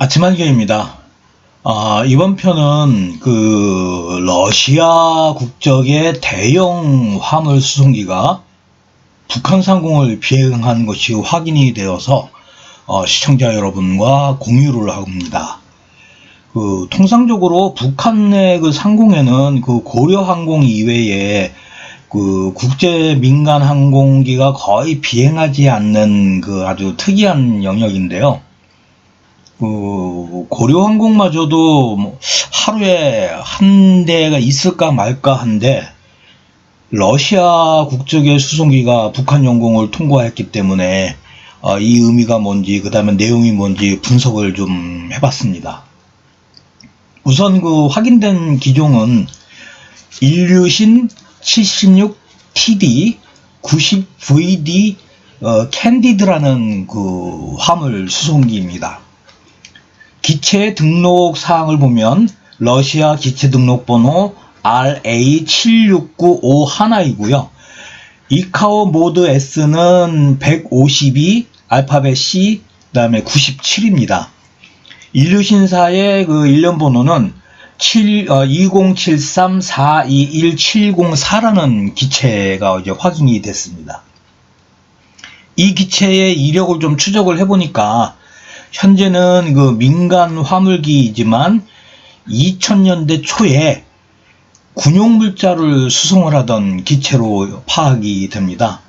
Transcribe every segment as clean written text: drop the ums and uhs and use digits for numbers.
아침 한개입니다. 이번 편은 러시아 국적의 대형 화물 수송기가 북한 상공을 비행한 것이 확인이 되어서 시청자 여러분과 공유를 합니다. 통상적으로 북한의 상공에는 고려항공 이외에 국제 민간 항공기가 거의 비행하지 않는 아주 특이한 영역인데요. 고려항공마저도 하루에 한 대가 있을까 말까 한데, 러시아 국적의 수송기가 북한 영공을 통과했기 때문에 이 의미가 뭔지, 그 다음에 내용이 뭔지 분석을 좀 해봤습니다. 우선 확인된 기종은 일류신 76TD 90VD 캔디드라는 화물 수송기입니다. 기체 등록 사항을 보면 러시아 기체 등록번호 RA7695이고요. 이카오 모드 S는 152, 알파벳 C, 그 다음에 97입니다. 인류신사의 일련 번호는 2073-421704라는 기체가 이제 확인이 됐습니다. 이 기체의 이력을 좀 추적을 해보니까 현재는 민간 화물기이지만 2000년대 초에 군용물자를 수송을 하던 기체로 파악이 됩니다.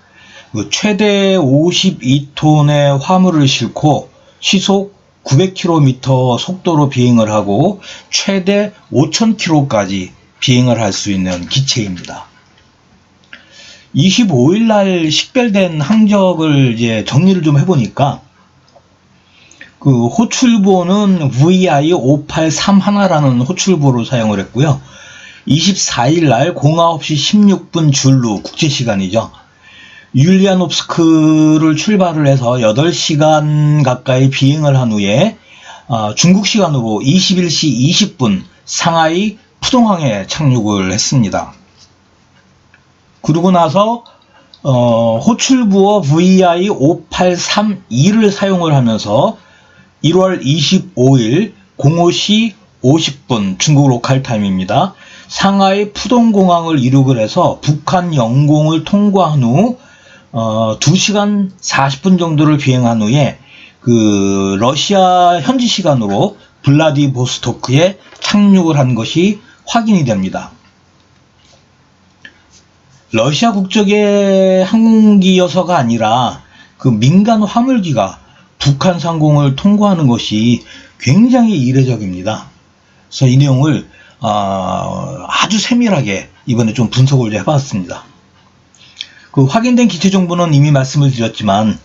최대 52톤의 화물을 싣고 시속 900km 속도로 비행을 하고 최대 5000km까지 비행을 할 수 있는 기체입니다. 25일 날 식별된 항적을 이제 정리를 좀 해보니까 호출부호는 VI5831라는 호출부호를 사용을 했고요. 24일 날 09시 16분 줄로 국제시간이죠. 율리아노프스크를 출발을 해서 8시간 가까이 비행을 한 후에 중국 시간으로 21시 20분 상하이 푸동항에 착륙을 했습니다. 그러고 나서 호출부호 VI5832를 사용을 하면서 1월 25일 05시 50분 중국 로컬 타임입니다. 상하이 푸동공항을 이륙을 해서 북한 영공을 통과한 후 2시간 40분 정도를 비행한 후에 러시아 현지 시간으로 블라디보스토크에 착륙을 한 것이 확인이 됩니다. 러시아 국적의 항공기여서가 아니라 민간 화물기가 북한 상공을 통과하는 것이 굉장히 이례적입니다. 그래서 이 내용을 아주 세밀하게 이번에 좀 분석을 해봤습니다. 확인된 기체 정보는 이미 말씀을 드렸지만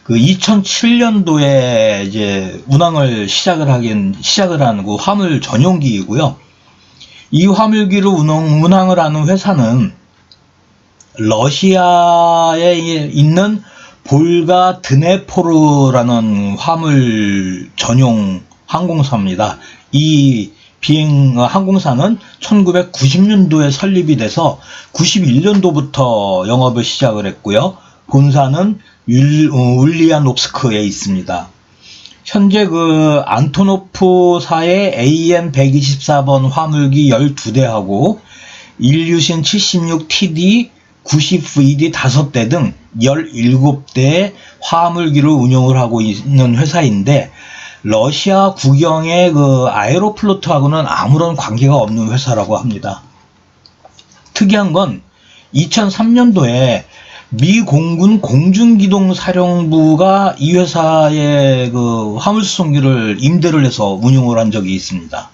2007년도에 이제 운항을 시작을 한 화물 전용기이고요. 이 화물기를 운항을 하는 회사는 러시아에 있는 볼가 드네포르라는 화물 전용 항공사입니다. 이 항공사는 1990년도에 설립이 돼서 91년도부터 영업을 시작을 했고요. 본사는 울리아노프스크에 있습니다. 현재 안토노프사의 AN124번 화물기 12대하고 일류신 76TD 90VD 5대 등 17대의 화물기를 운영을 하고 있는 회사인데, 러시아 국영의 아에로플로트하고는 아무런 관계가 없는 회사라고 합니다. 특이한 건 2003년도에 미 공군 공중기동사령부가 이 회사의 화물수송기를 임대를 해서 운용을 한 적이 있습니다.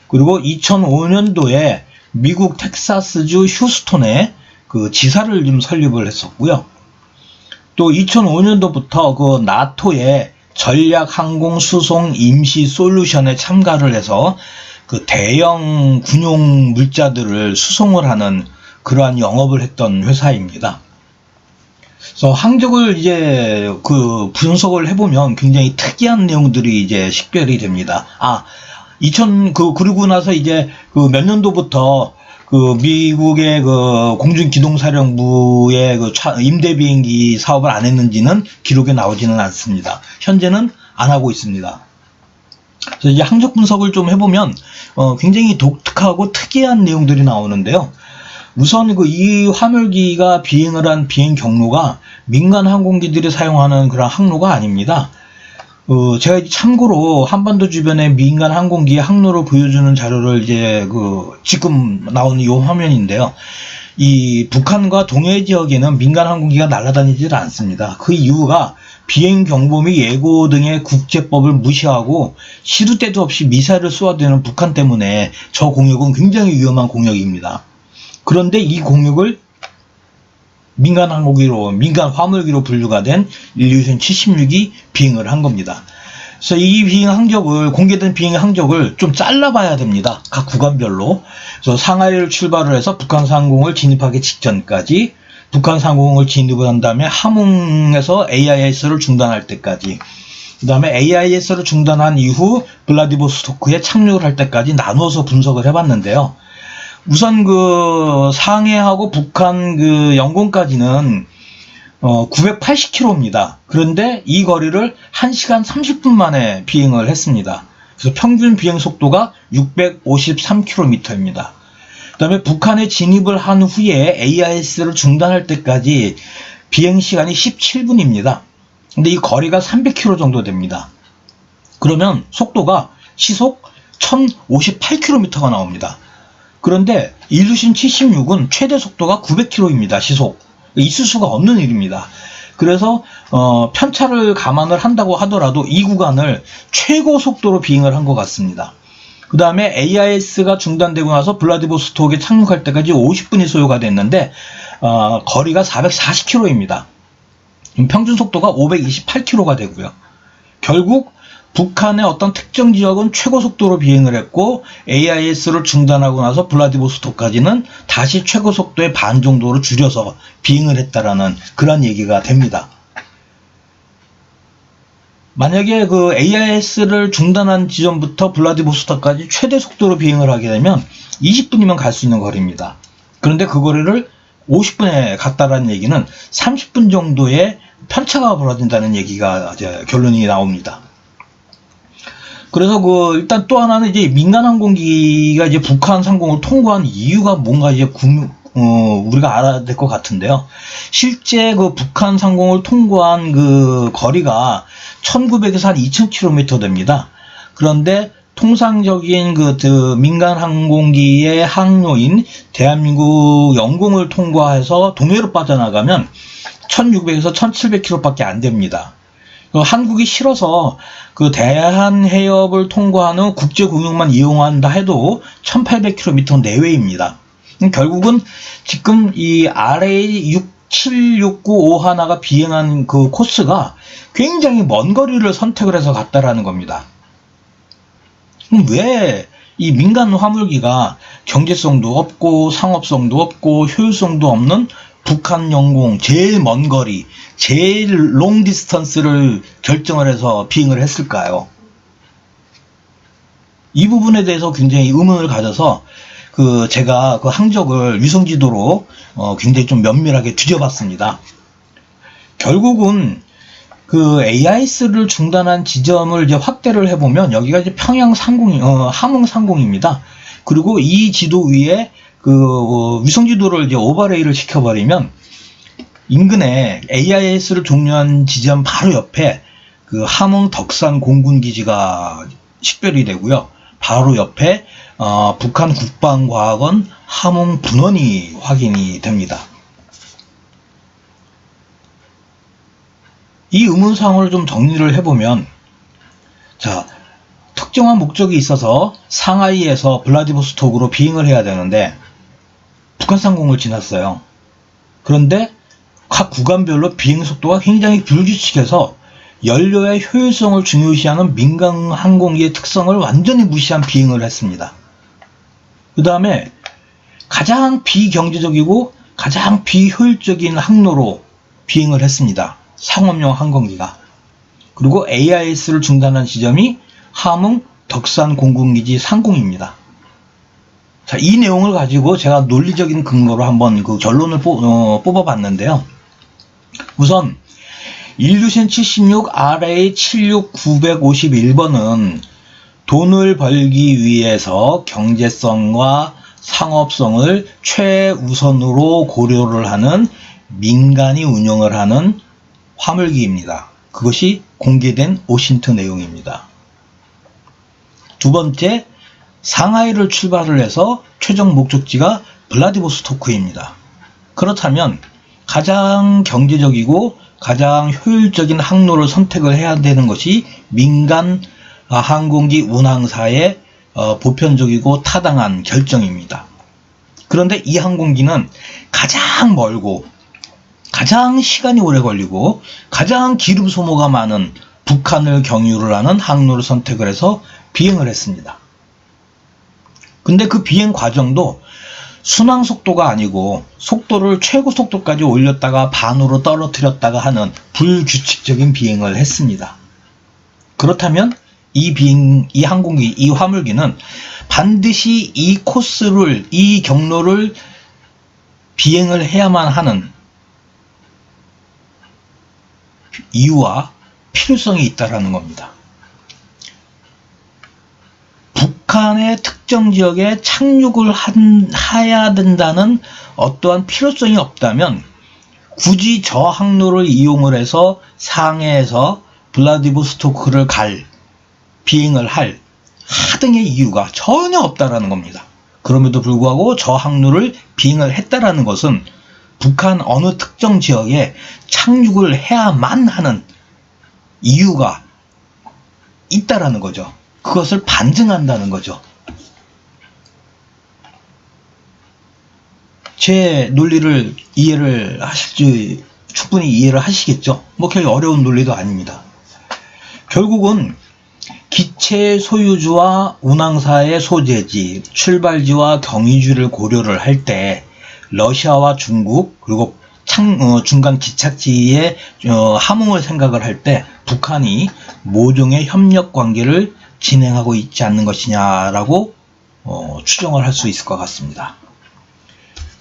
그리고 2005년도에 미국 텍사스주 휴스톤에 지사를 좀 설립을 했었고요. 또 2005년도부터 나토의 전략 항공 수송 임시 솔루션에 참가를 해서 대형 군용 물자들을 수송을 하는 그러한 영업을 했던 회사입니다. 그래서 항적을 이제 분석을 해보면 굉장히 특이한 내용들이 이제 식별이 됩니다. 그리고 나서 이제 몇 년도부터 미국의 공중기동사령부의 임대 비행기 사업을 안 했는지는 기록에 나오지는 않습니다. 현재는 안 하고 있습니다. 그래서 이제 항적 분석을 좀 해보면 굉장히 독특하고 특이한 내용들이 나오는데요. 우선 이 화물기가 비행을 한 비행 경로가 민간 항공기들이 사용하는 그런 항로가 아닙니다. 제가 참고로 한반도 주변의 민간 항공기의 항로를 보여주는 자료를 이제 지금 나오는 이 화면인데요. 이 북한과 동해 지역에는 민간 항공기가 날아다니질 않습니다. 그 이유가 비행 경보 및 예고 등의 국제법을 무시하고 시도 때도 없이 미사일을 쏘아대는 북한 때문에 저 공역은 굉장히 위험한 공역입니다. 그런데 이 공역을 민간 항공기로, 민간 화물기로 분류가 된 일류선 76이 비행을 한 겁니다. 그래서 이 비행 항적을, 공개된 비행 항적을 좀 잘라봐야 됩니다. 각 구간별로. 그래서 상하이를 출발을 해서 북한 상공을 진입하기 직전까지, 북한 상공을 진입한 다음에 함흥에서 AIS를 중단할 때까지, 그 다음에 AIS를 중단한 이후 블라디보스토크에 착륙을 할 때까지 나눠서 분석을 해봤는데요. 우선 상해하고 북한 영공까지는 980km입니다. 그런데 이 거리를 1시간 30분 만에 비행을 했습니다. 그래서 평균 비행 속도가 653km입니다. 그 다음에 북한에 진입을 한 후에 AIS를 중단할 때까지 비행 시간이 17분입니다. 근데 이 거리가 300km 정도 됩니다. 그러면 속도가 시속 1058km가 나옵니다. 그런데 일루신 76은 최대 속도가 900km입니다. 시속. 있을 수가 없는 일입니다. 그래서 편차를 감안을 한다고 하더라도 이 구간을 최고 속도로 비행을 한 것 같습니다. 그 다음에 AIS가 중단되고 나서 블라디보스토크에 착륙할 때까지 50분이 소요가 됐는데 거리가 440km입니다. 평균 속도가 528km가 되고요. 결국 북한의 어떤 특정 지역은 최고 속도로 비행을 했고 AIS를 중단하고 나서 블라디보스토크까지는 다시 최고 속도의 반 정도로 줄여서 비행을 했다라는 그런 얘기가 됩니다. 만약에 AIS를 중단한 지점부터 블라디보스토크까지 최대 속도로 비행을 하게 되면 20분이면 갈 수 있는 거리입니다. 그런데 그 거리를 50분에 갔다라는 얘기는 30분 정도의 편차가 벌어진다는 얘기가 이제 결론이 나옵니다. 그래서 일단 또 하나는 이제 민간 항공기가 이제 북한 상공을 통과한 이유가 뭔가 이제 우리가 알아야 될 것 같은데요. 실제 북한 상공을 통과한 거리가 1900에서 한 2000km 됩니다. 그런데 통상적인 민간 항공기의 항로인 대한민국 영공을 통과해서 동해로 빠져나가면 1600에서 1700km 밖에 안 됩니다. 한국이 싫어서 대한해협을 통과하는 국제공역만 이용한다 해도 1800km 내외입니다. 결국은 지금 이 RA67695 비행한 코스가 굉장히 먼 거리를 선택을 해서 갔다라는 겁니다. 왜 이 민간 화물기가 경제성도 없고 상업성도 없고 효율성도 없는 북한 영공 제일 먼 거리, 제일 롱 디스턴스를 결정을 해서 비행을 했을까요? 이 부분에 대해서 굉장히 의문을 가져서 제가 항적을 위성지도로 굉장히 좀 면밀하게 뒤져봤습니다. 결국은 AIS를 중단한 지점을 이제 확대를 해보면 여기가 이제 평양 상공, 함흥 상공입니다. 그리고 이 지도 위에 위성지도를 이제 오버레이를 시켜버리면 인근에 AIS를 종료한 지점 바로 옆에 함흥 덕산 공군기지가 식별이 되고요. 바로 옆에 북한 국방과학원 함흥 분원이 확인이 됩니다. 이 의문사항을 좀 정리를 해보면, 자, 특정한 목적이 있어서 상하이에서 블라디보스토크로 비행을 해야 되는데 북한 상공을 지났어요. 그런데 각 구간별로 비행 속도가 굉장히 불규칙해서 연료의 효율성을 중요시하는 민간 항공기의 특성을 완전히 무시한 비행을 했습니다. 그 다음에 가장 비경제적이고 가장 비효율적인 항로로 비행을 했습니다. 상업용 항공기가. 그리고 AIS를 중단한 지점이 함흥 덕산 공군기지 상공입니다. 자, 이 내용을 가지고 제가 논리적인 근거로 한번 결론을 뽑아봤는데요. 우선 일류신 76 RA76951번은 돈을 벌기 위해서 경제성과 상업성을 최우선으로 고려를 하는 민간이 운영을 하는 화물기입니다. 그것이 공개된 오신트 내용입니다. 두 번째, 상하이를 출발을 해서 최종 목적지가 블라디보스토크입니다. 그렇다면 가장 경제적이고 가장 효율적인 항로를 선택을 해야 되는 것이 민간 항공기 운항사의 보편적이고 타당한 결정입니다. 그런데 이 항공기는 가장 멀고 가장 시간이 오래 걸리고 가장 기름 소모가 많은 북한을 경유를 하는 항로를 선택을 해서 비행을 했습니다. 근데 그 비행 과정도 순항 속도가 아니고 속도를 최고 속도까지 올렸다가 반으로 떨어뜨렸다가 하는 불규칙적인 비행을 했습니다. 그렇다면 이 항공기, 이 화물기는 반드시 이 코스를, 이 경로를 비행을 해야만 하는 이유와 필요성이 있다라는 겁니다. 북한의 특정 지역에 착륙을 해야 된다는 어떠한 필요성이 없다면 굳이 저 항로를 이용을 해서 상해에서 블라디보스토크를 비행을 할 하등의 이유가 전혀 없다라는 겁니다. 그럼에도 불구하고 저 항로를 비행을 했다라는 것은 북한 어느 특정 지역에 착륙을 해야만 하는 이유가 있다라는 거죠. 그것을 반증한다는 거죠. 제 논리를 이해를 하실지 충분히 이해를 하시겠죠. 뭐 그렇게 어려운 논리도 아닙니다. 결국은 기체 소유주와 운항사의 소재지, 출발지와 경유지를 고려를 할 때 러시아와 중국 그리고 중간 기착지의 함흥을 생각을 할 때 북한이 모종의 협력 관계를 진행하고 있지 않는 것이냐라고 추정을 할 수 있을 것 같습니다.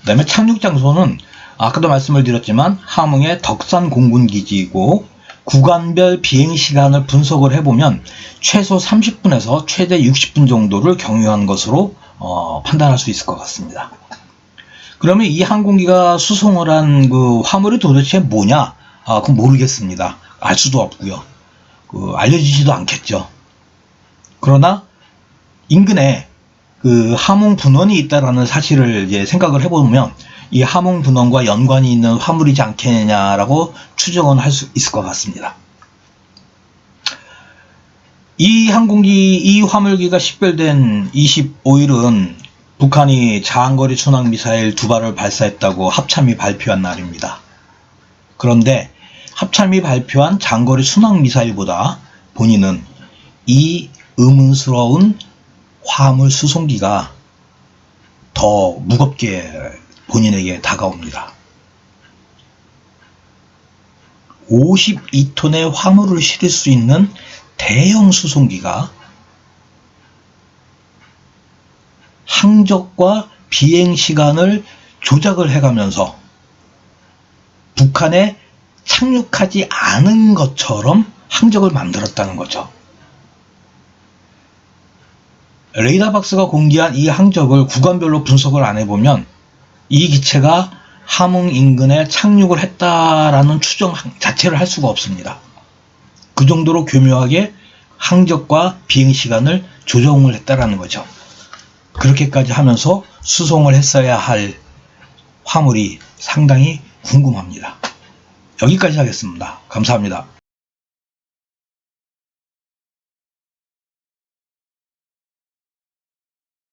그 다음에 착륙 장소는 아까도 말씀을 드렸지만 함흥의 덕산 공군기지이고 구간별 비행시간을 분석을 해보면 최소 30분에서 최대 60분 정도를 경유한 것으로 판단할 수 있을 것 같습니다. 그러면 이 항공기가 수송을 한 그 화물이 도대체 뭐냐? 그건 모르겠습니다. 알 수도 없고요. 알려지지도 않겠죠. 그러나 인근에 그 함흥 분원이 있다라는 사실을 이제 생각을 해보면 이 함흥 분원과 연관이 있는 화물이지 않겠냐라고 추정은 할 수 있을 것 같습니다. 이 화물기가 식별된 25일은 북한이 장거리 순항미사일 2발을 발사했다고 합참이 발표한 날입니다. 그런데 합참이 발표한 장거리 순항미사일보다 본인은 이 의문스러운 화물 수송기가 더 무겁게 본인에게 다가옵니다. 52톤의 화물을 실을 수 있는 대형 수송기가 항적과 비행 시간을 조작을 해가면서 북한에 착륙하지 않은 것처럼 항적을 만들었다는 거죠. 레이더박스가 공개한 이 항적을 구간별로 분석을 안 해보면 이 기체가 함흥 인근에 착륙을 했다라는 추정 자체를 할 수가 없습니다. 그 정도로 교묘하게 항적과 비행 시간을 조정을 했다라는 거죠. 그렇게까지 하면서 수송을 했어야 할 화물이 상당히 궁금합니다. 여기까지 하겠습니다. 감사합니다.